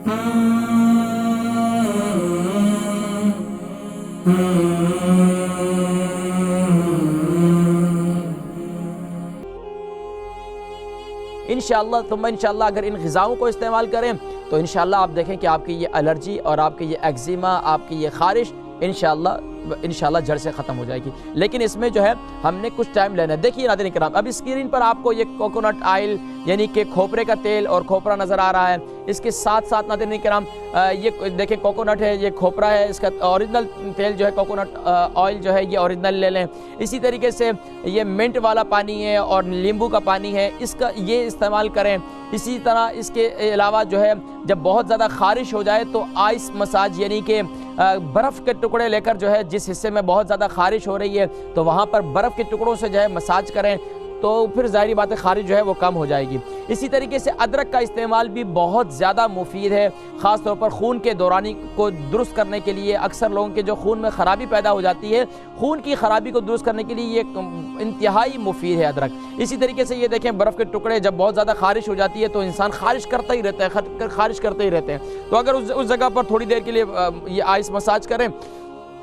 انشاءاللہ ثم انشاءاللہ اگر ان غذاؤں کو استعمال کریں تو انشاءاللہ آپ دیکھیں کہ آپ کی یہ الرجی اور آپ کی یہ ایگزیما، آپ کی یہ خارش انشاءاللہ جڑ سے ختم ہو جائے گی۔ لیکن اس میں جو ہے ہم نے کچھ ٹائم لینا ہے۔ دیکھیے ناظرین کرام، اب اسکرین پر آپ کو یہ کوکونٹ آئل یعنی کہ کھوپرے کا تیل اور کھوپرا نظر آ رہا ہے۔ اس کے ساتھ ساتھ ناظرین کرام یہ دیکھیں کوکونٹ ہے، یہ کھوپرا ہے، اس کا اوریجنل تیل جو ہے کوکونٹ آئل جو ہے یہ اوریجنل لے لیں۔ اسی طریقے سے یہ منٹ والا پانی ہے اور لیمبو کا پانی ہے، اس کا یہ استعمال کریں۔ اسی طرح اس کے علاوہ جو ہے جب بہت زیادہ خارش ہو جائے تو آئس مساج یعنی کہ برف کے ٹکڑے لے کر جو ہے جس حصے میں بہت زیادہ خارش ہو رہی ہے تو وہاں پر برف کے ٹکڑوں سے جو ہے مساج کریں تو پھر ظاہری بات ہے خارش جو ہے وہ کم ہو جائے گی۔ اسی طریقے سے ادرک کا استعمال بھی بہت زیادہ مفید ہے، خاص طور پر خون کے دورانی کو درست کرنے کے لیے۔ اکثر لوگوں کے جو خون میں خرابی پیدا ہو جاتی ہے، خون کی خرابی کو درست کرنے کے لیے یہ انتہائی مفید ہے ادرک۔ اسی طریقے سے یہ دیکھیں برف کے ٹکڑے جب بہت زیادہ خارش ہو جاتی ہے تو انسان خارش کرتا ہی رہتا ہے، خارش کرتے ہی رہتے ہیں، تو اگر اس جگہ پر تھوڑی دیر کے لیے یہ آئس مساج کریں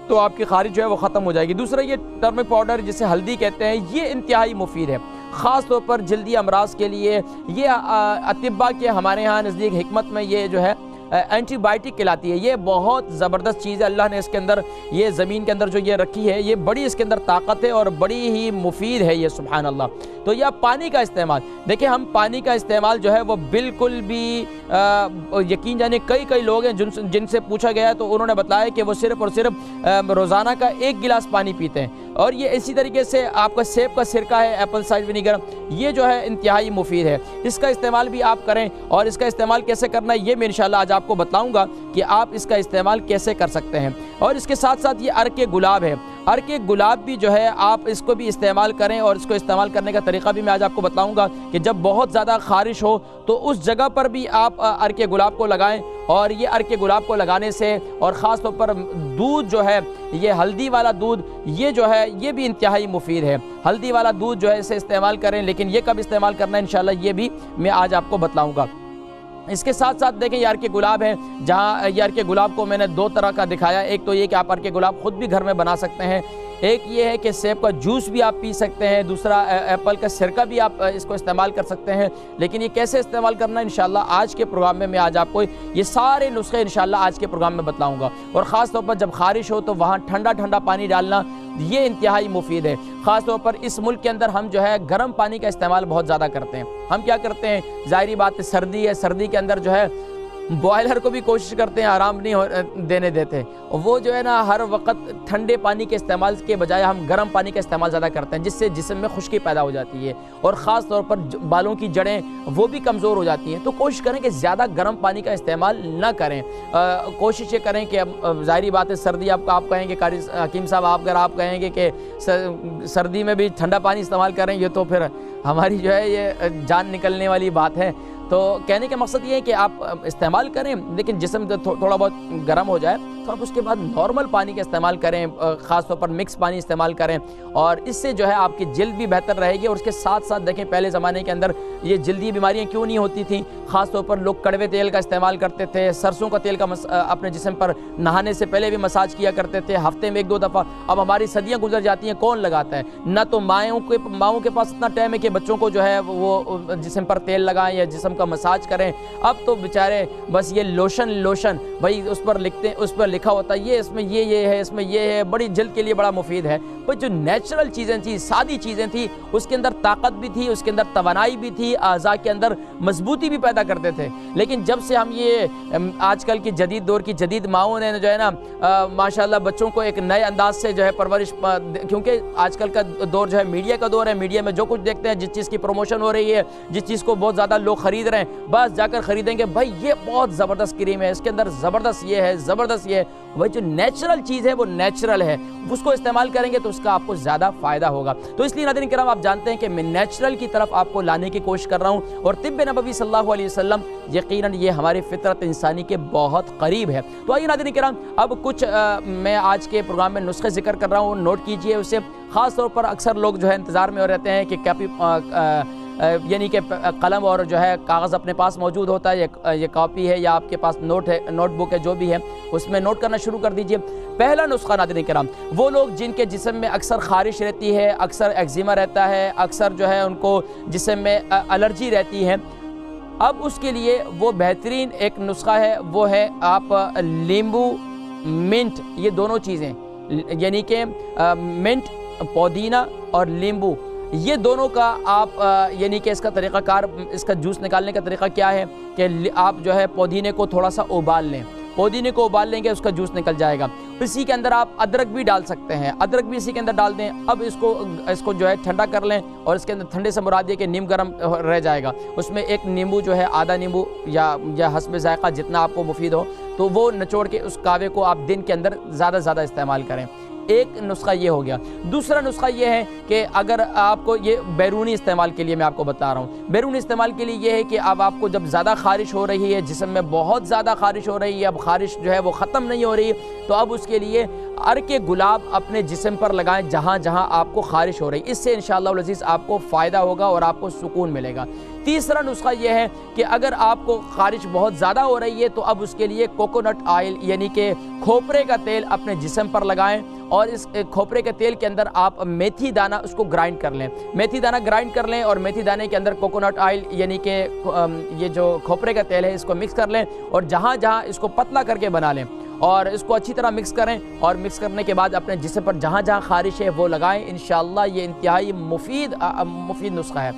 تو آپ کی خارش جو ہے وہ ختم ہو جائے گی۔ دوسرا یہ ٹرمرک پاؤڈر جسے ہلدی کہتے ہیں، یہ انتہائی مفید ہے خاص طور پر جلدی امراض کے لیے۔ یہ اطباء کے ہمارے ہاں نزدیک حکمت میں یہ جو ہے اینٹی بائیوٹک کہلاتی ہے۔ یہ بہت زبردست چیز ہے، اللہ نے اس کے اندر یہ زمین کے اندر جو یہ رکھی ہے، یہ بڑی اس کے اندر طاقت ہے اور بڑی ہی مفید ہے یہ، سبحان اللہ۔ تو یہ پانی کا استعمال دیکھیں، ہم پانی کا استعمال جو ہے وہ بالکل بھی یقین جانے کئی لوگ ہیں جن سے پوچھا گیا تو انہوں نے بتایا کہ وہ صرف اور صرف روزانہ کا 1 گلاس پانی پیتے ہیں۔ اور یہ اسی طریقے سے آپ کا سیب کا سرکہ ہے، ایپل سائڈر ونیگر، یہ جو ہے انتہائی مفید ہے، اس کا استعمال بھی آپ کریں۔ اور اس کا استعمال کیسے کرنا ہے یہ میں انشاءاللہ آج آپ کو بتلاؤں گا کہ آپ اس کا استعمال کیسے کر سکتے ہیں۔ اور اس کے ساتھ ساتھ یہ عرق گلاب ہے، عرق گلاب بھی جو ہے آپ اس کو بھی استعمال کریں، اور اس کو استعمال کرنے کا طریقہ بھی میں آج آپ کو بتلاؤں گا کہ جب بہت زیادہ خارش ہو تو اس جگہ پر بھی آپ عرق گلاب کو لگائیں۔ اور یہ عرق گلاب کو لگانے سے اور خاص طور پر دودھ جو ہے یہ ہلدی والا دودھ، یہ جو ہے یہ بھی انتہائی مفید ہے۔ ہلدی والا دودھ جو ہے اسے استعمال کریں، لیکن یہ کب استعمال کرنا ہے انشاءاللہ یہ بھی میں آج آپ کو بتلاؤں گا۔ اس کے ساتھ ساتھ دیکھیں یہ عرق گلاب ہے، جہاں یہ عرق گلاب کو میں نے 2 طرح کا دکھایا۔ ایک تو یہ کہ آپ عرق گلاب خود بھی گھر میں بنا سکتے ہیں، ایک یہ ہے کہ سیب کا جوس بھی آپ پی سکتے ہیں، دوسرا ایپل کا سرکہ بھی آپ اس کو استعمال کر سکتے ہیں۔ لیکن یہ کیسے استعمال کرنا ہے انشاءاللہ آج کے پروگرام میں آج آپ کو یہ سارے نسخے انشاءاللہ آج کے پروگرام میں بتلاؤں گا۔ اور خاص طور پر جب خارش ہو تو وہاں ٹھنڈا پانی ڈالنا یہ انتہائی مفید ہے۔ خاص طور پر اس ملک کے اندر ہم جو ہے گرم پانی کا استعمال بہت زیادہ کرتے ہیں۔ ہم کیا کرتے ہیں، ظاہری بات ہے سردی ہے، سردی کے اندر جو ہے بوائلر کو بھی کوشش کرتے ہیں آرام نہیں دینے دیتے، وہ جو ہے نا ہر وقت ٹھنڈے پانی کے استعمال کے بجائے ہم گرم پانی کا استعمال زیادہ کرتے ہیں، جس سے جسم میں خشکی پیدا ہو جاتی ہے اور خاص طور پر بالوں کی جڑیں وہ بھی کمزور ہو جاتی ہیں۔ تو کوشش کریں کہ زیادہ گرم پانی کا استعمال نہ کریں، کوشش یہ کریں کہ ظاہری بات ہے سردی آپ کہیں گے قاری حکیم صاحب اگر آپ کہیں گے کہ سردی میں بھی ٹھنڈا پانی استعمال کریں یہ تو پھر ہماری جو ہے یہ جان نکلنے والی بات ہے۔ تو کہنے کا مقصد یہ ہے کہ آپ استعمال کریں، لیکن جسم تھوڑا بہت گرم ہو جائے تو آپ اس کے بعد نارمل پانی کا استعمال کریں، خاص طور پر مکس پانی استعمال کریں، اور اس سے جو ہے آپ کی جلد بھی بہتر رہے گی۔ اور اس کے ساتھ ساتھ دیکھیں پہلے زمانے کے اندر یہ جلدی بیماریاں کیوں نہیں ہوتی تھیں، خاص طور پر لوگ کڑوے تیل کا استعمال کرتے تھے، سرسوں کا تیل کا اپنے جسم پر نہانے سے پہلے بھی مساج کیا کرتے تھے ہفتے میں 1-2 دفعہ۔ اب ہماری صدیاں گزر جاتی ہیں، کون لگاتا ہے؟ نہ تو ماؤں کے پاس اتنا ٹائم ہے کہ بچوں کو جو ہے وہ جسم پر تیل لگائیں یا جسم کا مساج کریں۔ اب تو بیچارے بس یہ لوشن بھائی اس پر لکھتے ہیں، اس پر لکھا ہوتا ہے یہ اس میں یہ ہے، اس میں یہ ہے، بڑی جلد کے لیے بڑا مفید ہے۔ بھائی جو نیچرل چیزیں تھیں، سادی چیزیں تھیں، اس کے اندر طاقت بھی تھی، اس کے اندر توانائی بھی تھی، اعضاء کے اندر مضبوطی بھی پیدا کرتے تھے۔ لیکن جب سے ہم یہ آج کل کی جدید دور کی جدید ماؤں نے جو ہے نا ماشاءاللہ بچوں کو ایک نئے انداز سے جو ہے پرورش، کیونکہ آج کل کا دور جو ہے میڈیا کا دور ہے، میڈیا میں جو کچھ دیکھتے ہیں، جس چیز کی پروموشن ہو رہی ہے، جس چیز کو بہت زیادہ لوگ خرید رہے ہیں، بس جا کر خریدیں گے بھائی یہ بہت زبردست کریم ہے، اس کے اندر زبردست یہ ہے، زبردست یہ ہے۔ بھائی جو نیچرل چیز ہے وہ نیچرل ہے، اس کو استعمال کریں گے تو اس کا آپ کو زیادہ فائدہ ہوگا۔ تو اس لیے ناظرین کرام آپ جانتے ہیں کہ میں نیچرل کی طرف آپ کو لانے کی کوشش کر رہا ہوں، اور طب نبوی صلی اللہ علیہ وسلم یقیناً یہ ہماری فطرت انسانی کے بہت قریب ہے۔ تو آئیے ناظرین کرام اب کچھ میں آج کے پروگرام میں نسخے ذکر کر رہا ہوں، نوٹ کیجئے اسے۔ خاص طور پر اکثر لوگ جو ہے انتظار میں رہتے ہیں کہ یعنی کہ قلم اور جو ہے کاغذ اپنے پاس موجود ہوتا ہے، یہ کاپی ہے یا آپ کے پاس نوٹ ہے، نوٹ بک ہے، جو بھی ہے اس میں نوٹ کرنا شروع کر دیجئے۔ پہلا نسخہ ناظرین کرام، وہ لوگ جن کے جسم میں اکثر خارش رہتی ہے، اکثر ایگزیما رہتا ہے، اکثر جو ہے ان کو جسم میں الرجی رہتی ہے، اب اس کے لیے وہ بہترین ایک نسخہ ہے، وہ ہے آپ لیمبو منٹ، یہ دونوں چیزیں یعنی کہ منٹ، پودینہ اور لیمبو، یہ دونوں کا آپ یعنی کہ اس کا طریقہ کار، اس کا جوس نکالنے کا طریقہ کیا ہے کہ آپ جو ہے پودینے کو تھوڑا سا ابال لیں، پودینے کو ابال لیں گے اس کا جوس نکل جائے گا۔ اسی کے اندر آپ ادرک بھی ڈال سکتے ہیں، ادرک بھی اسی کے اندر ڈال دیں۔ اب اس کو جو ہے ٹھنڈا کر لیں، اور اس کے اندر ٹھنڈے سے مراد یہ کہ نیم گرم رہ جائے گا، اس میں ایک نیمبو جو ہے آدھا نیمبو یا حسب ذائقہ جتنا آپ کو مفید ہو تو وہ نچوڑ کے اس کاوے کو آپ دن کے اندر زیادہ استعمال کریں۔ ایک نسخہ یہ ہو گیا۔ دوسرا نسخہ یہ ہے کہ اگر آپ کو، یہ بیرونی استعمال کے لیے میں آپ کو بتا رہا ہوں، بیرونی استعمال کے لیے یہ ہے کہ اب آپ کو جب زیادہ خارش ہو رہی ہے، جسم میں بہت زیادہ خارش ہو رہی ہے، اب خارش جو ہے وہ ختم نہیں ہو رہی ہے، تو اب اس کے لیے عرق گلاب اپنے جسم پر لگائیں جہاں جہاں آپ کو خارش ہو رہی ہے، اس سے انشاءاللہ العزیز آپ کو فائدہ ہوگا اور آپ کو سکون ملے گا۔ تیسرا نسخہ یہ ہے کہ اگر آپ کو خارش بہت زیادہ ہو رہی ہے تو اب اس کے لیے کوکونٹ آئل یعنی کہ کھوپرے کا تیل اپنے جسم پر لگائیں، اور اس کھوپرے کے تیل کے اندر آپ میتھی دانہ اس کو گرائنڈ کر لیں، میتھی دانہ گرائنڈ کر لیں، اور میتھی دانے کے اندر کوکونٹ آئل یعنی کہ یہ جو کھوپرے کا تیل ہے اس کو مکس کر لیں، اور جہاں جہاں اس کو پتلا کر کے بنا لیں، اور اس کو اچھی طرح مکس کریں، اور مکس کرنے کے بعد اپنے جسم پر جہاں جہاں خارش ہے وہ لگائیں۔ انشاءاللہ یہ انتہائی مفید نسخہ ہے۔